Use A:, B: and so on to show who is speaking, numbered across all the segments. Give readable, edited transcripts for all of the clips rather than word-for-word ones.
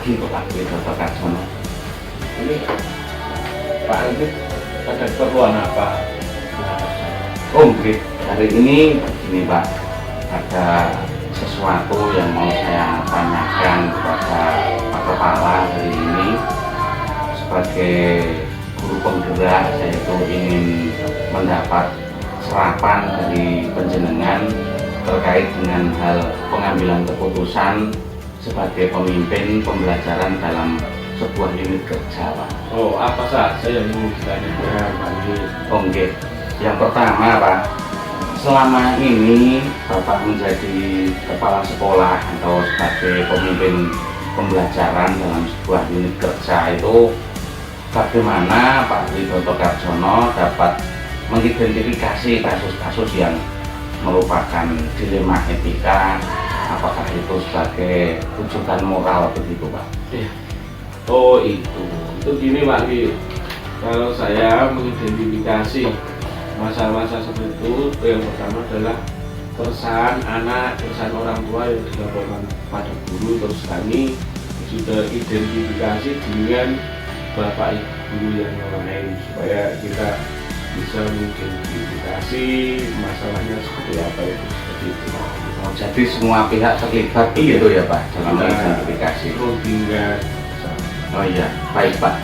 A: pagi Pak Widodo Karjono.
B: Ini Pak Anggit ada keperluan apa?
A: Oh nggih, hari ini begini Pak, ada sesuatu yang mau saya tanyakan kepada Pak Kepala hari ini. Sebagai guru penggerak, saya itu ingin mendapat serapan dari panjenengan terkait dengan hal pengambilan keputusan sebagai pemimpin pembelajaran dalam sebuah unit kerja Pak.
B: Oh, apa saja yang ingin ditanyakan Pak Anggit?
A: Oh nggih. Yang pertama Pak, selama ini Bapak menjadi kepala sekolah atau sebagai pemimpin pembelajaran dalam sebuah unit kerja itu, bagaimana Pak Widodo Karjono dapat mengidentifikasi kasus-kasus yang merupakan dilema etika, apakah itu sebagai rujukan moral begitu Pak?
B: Iya. Oh itu gini Pak Anggit. Kalau saya mengidentifikasi masa-masa seperti itu, yang pertama adalah keresahan anak, keresahan orang tua yang dilaporkan pada guru, terus kami sudah identifikasi dengan bapak ibu guru yang lain supaya kita bisa mengidentifikasi masalahnya seperti apa itu, seperti itu.
A: Oh, jadi semua pihak terlibat begitu ya Pak dalam identifikasi.
B: Rundingan.
A: Oh iya, baik Pak.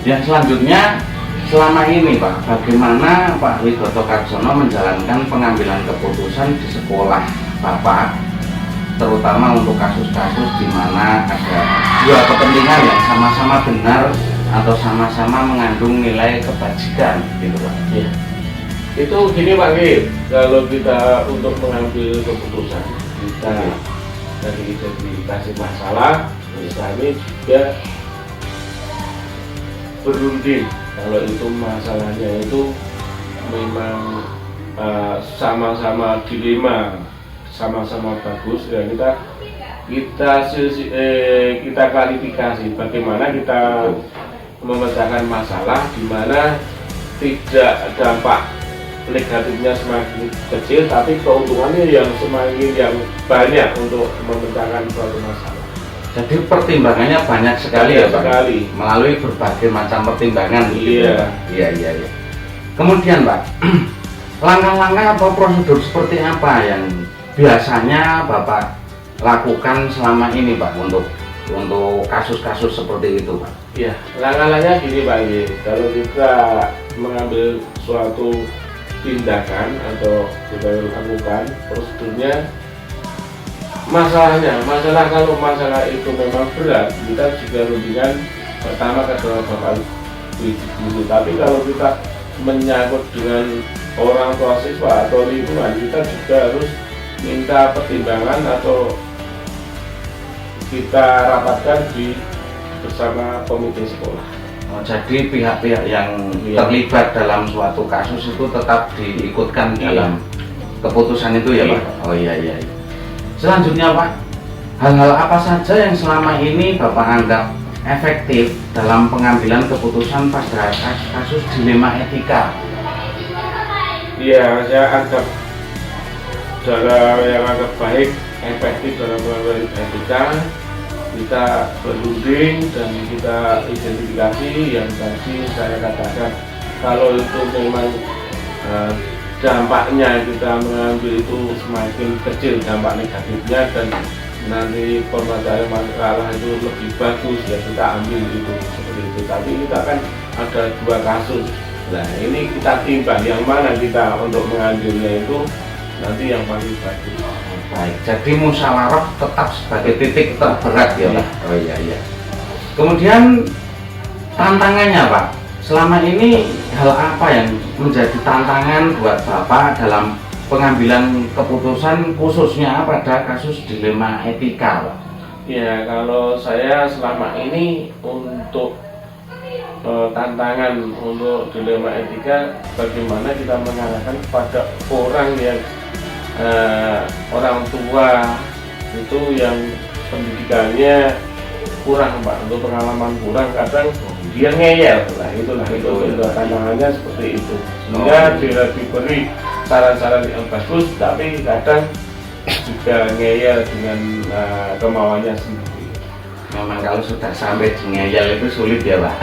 A: Yang selanjutnya, selama ini Pak, bagaimana Pak Widodo Karjono menjalankan pengambilan keputusan di sekolah Bapak, terutama untuk kasus-kasus di mana ada dua kepentingan yang sama-sama benar atau sama-sama mengandung nilai kebajikan, gitu Pak?
B: Ya. Itu gini Pak Anggit, kalau kita untuk mengambil keputusan, kita dari identifikasi masalah, terus kami juga berunding kalau itu masalahnya itu memang sama-sama dilema, sama-sama bagus, ya kita klarifikasi bagaimana kita memecahkan masalah di mana tidak dampak negatifnya semakin kecil tapi keuntungannya yang semakin banyak untuk memecahkan suatu masalah.
A: Jadi pertimbangannya banyak sekali ya Pak?
B: Sekali.
A: Melalui berbagai macam pertimbangan.
B: Iya.
A: Iya. Kemudian Pak, langkah-langkah atau prosedur seperti apa yang biasanya Bapak lakukan selama ini Pak untuk kasus-kasus seperti itu Pak?
B: Iya, langkah-langkahnya gini Pak Anggit, kalau kita mengambil suatu tindakan atau kita lakukan prosedurnya, kalau masalah itu memang berat, kita juga rundingan pertama ke bapak guru. Tapi kalau kita menyangkut dengan orang tua siswa atau lingkungan, kita juga harus minta pertimbangan atau kita rapatkan bersama komite sekolah.
A: Oh, jadi pihak-pihak yang terlibat dalam suatu kasus itu tetap diikutkan dalam keputusan itu ya Pak? Oh iya. Selanjutnya Pak, hal-hal apa saja yang selama ini Bapak anggap efektif dalam pengambilan keputusan pada kasus dilema etika?
B: Iya, saya anggap yang agak baik, efektif dalam pengambilan etika, kita berunding dan kita identifikasi yang tadi saya katakan. Kalau itu memang dampaknya kita mengambil itu semakin kecil dampak negatifnya dan nanti pemecahan masalah itu lebih bagus, ya kita ambil itu seperti itu. Tapi kita kan ada dua kasus, nah ini kita timbang yang mana kita untuk mengambilnya itu nanti yang paling bagus.
A: Baik, jadi musyawarah tetap sebagai titik terberat ya Pak? Oh iya. Kemudian tantangannya Pak, selama ini hal apa yang menjadi tantangan buat Bapak dalam pengambilan keputusan khususnya pada kasus dilema etika Pak?
B: Ya, kalau saya selama ini untuk tantangan untuk dilema etika, bagaimana kita mengarahkan kepada orang yang orang tua itu yang pendidikannya kurang Pak, untuk pengalaman kurang, kadang dia ngeyel. Nah itu tantangannya seperti itu, sehingga dia diberi saran-saran yang bagus tapi kadang juga ngeyel dengan kemauannya sendiri.
A: memang kalau sudah sampai di ngeyel itu sulit ya Pak.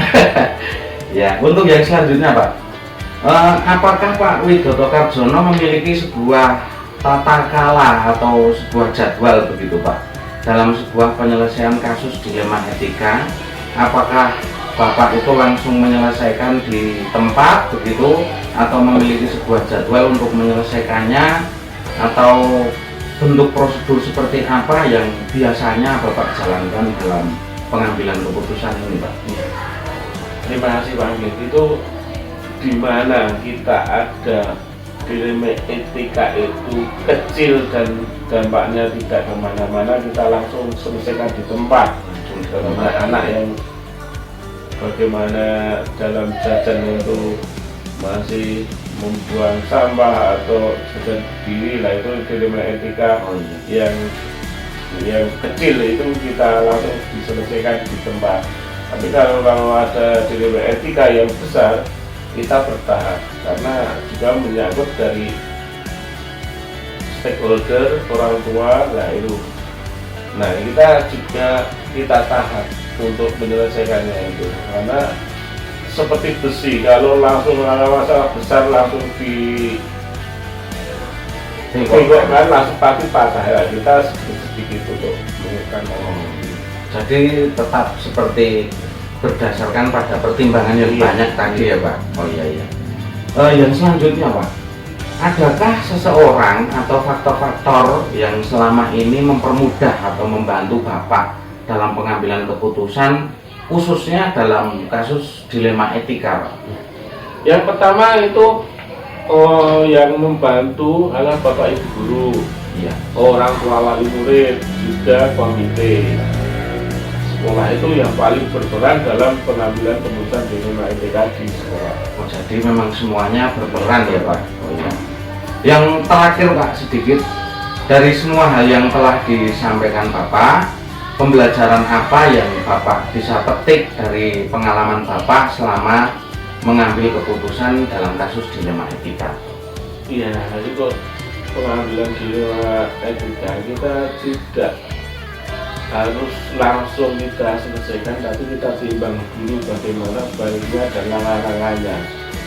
A: Ya, untuk yang selanjutnya Pak, apakah Pak Widodo Karjono memiliki sebuah tata kala atau sebuah jadwal begitu Pak dalam sebuah penyelesaian kasus dilema etika? Apakah Bapak itu langsung menyelesaikan di tempat begitu, atau memiliki sebuah jadwal untuk menyelesaikannya, atau bentuk prosedur seperti apa yang biasanya Bapak jalankan dalam pengambilan keputusan ini Pak?
B: Terima kasih Pak Anggit. Itu di mana kita ada dilema etika itu kecil dan dampaknya tidak kemana-mana, kita langsung selesaikan di tempat. Anak-anak yang bagaimana dalam jajan itu masih membuang sampah atau jajan diri, lah itu dilema etika yang kecil itu kita langsung diselesaikan di tempat. Tapi kalau ada dilema etika yang besar, kita bertahan karena juga menyangkut dari stakeholder, orang tua. Nah kita tahan untuk menyelesaikannya itu, karena seperti besi, kalau langsung ada masalah besar langsung dibengkokkan langsung pasti patah ya. Kita sedikit untuk mengurangi.
A: Jadi tetap seperti berdasarkan pada pertimbangan yang banyak tadi ya Pak. Oh iya. Yang selanjutnya Pak, adakah seseorang atau faktor-faktor yang selama ini mempermudah atau membantu Bapak dalam pengambilan keputusan, khususnya dalam kasus dilema etika Pak?
B: Yang pertama itu yang membantu adalah Bapak Ibu guru, orang tua wali murid, juga komite sekolah itu yang paling berperan dalam pengambilan keputusan dilema etika di sekolah.
A: Oh, jadi memang semuanya berperan ya Pak. Oh iya. Yang terakhir Pak, sedikit dari semua hal yang telah disampaikan Bapak, pembelajaran apa yang Bapak bisa petik dari pengalaman Bapak selama mengambil keputusan dalam kasus dilema etika?
B: Iya, jadi kok pengambilan dilema etika kita tidak harus langsung kita selesaikan, tapi kita timbang dulu bagaimana baiknya dan larangannya.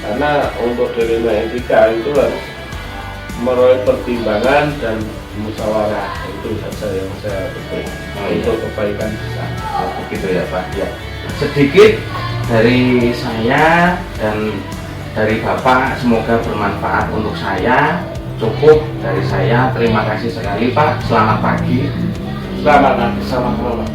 B: Karena untuk dilema etika itu harus melalui pertimbangan dan musyawarah, itu saja yang saya petik untuk kebaikan bersama.
A: Oh, begitu ya Pak. Ya. Sedikit dari saya dan dari Bapak, semoga bermanfaat untuk saya. Cukup dari saya. Terima kasih sekali Pak. Selamat pagi.
B: Selamat pagi, selamat malam.